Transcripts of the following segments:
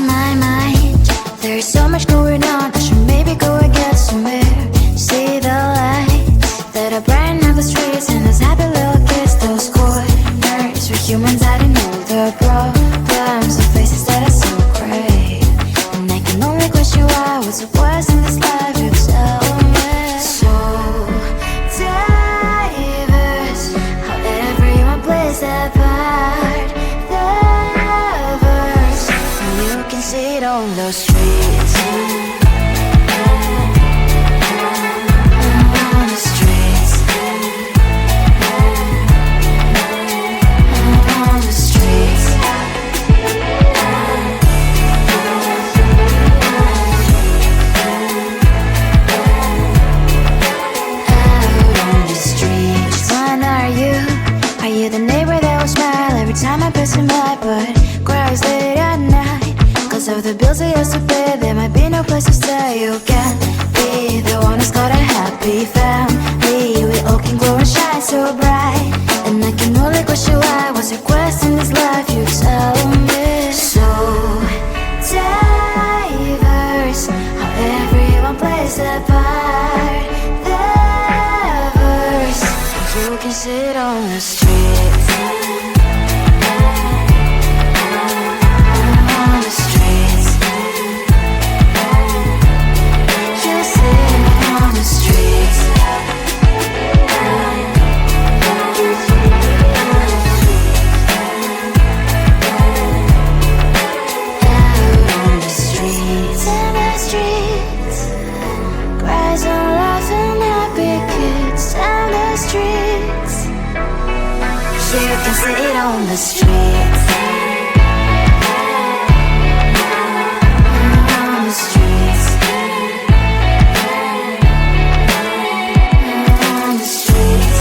my mind. There's so much going on, I should maybe go and get some air. See the lights that are brighten up the streets, and those happy little kids, those corners where humans hiding all the problems, the faces that are so great. And I can only question why, what's the worst in this life, you tell me. So diverse, how everyone plays their part. The verse, and you can see it on the streets. On the streets. On the streets. Which one are you? Are you the neighbor that will smile every time I pass him by, but cries late at night? Cause of the bills I used to pay, there might be no place to stay. You can be the one who's got a happy family. We all can glow and shine so bright, and I can only question why, what's your quest in this life, you tell me. So diverse, how everyone plays their part. You can sit on the streets. On the streets. You sit on the streets. Out on the streets. In the streets. Cries and laughing happy kids. Down the streets. You can see it on the streets. On the streets. On the streets.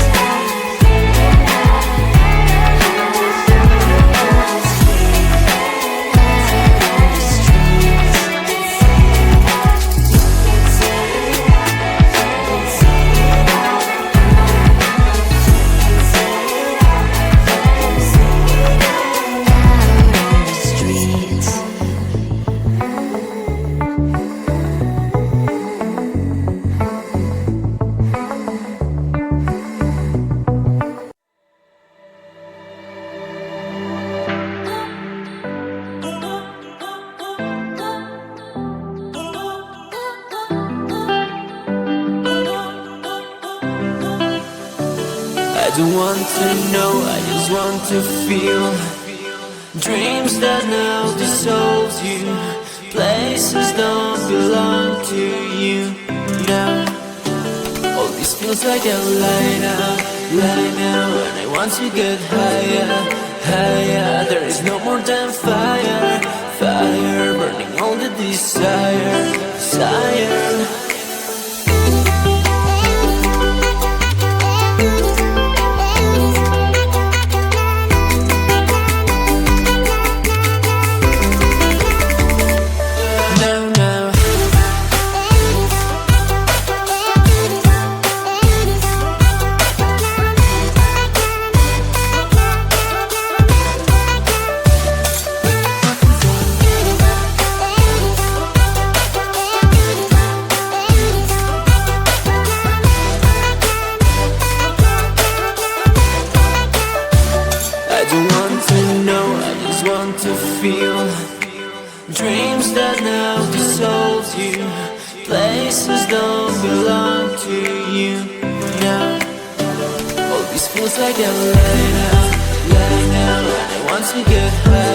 I don't want to know, I just want to feel. Dreams that now dissolve you. Places don't belong to you now. All this feels like a lie now. And I want to get higher, higher. There is no more than fire, fire burning all the desire, desire. To feel dreams that now dissolve you. Places don't belong to you now. All this feels like a lie now. And I want to get high.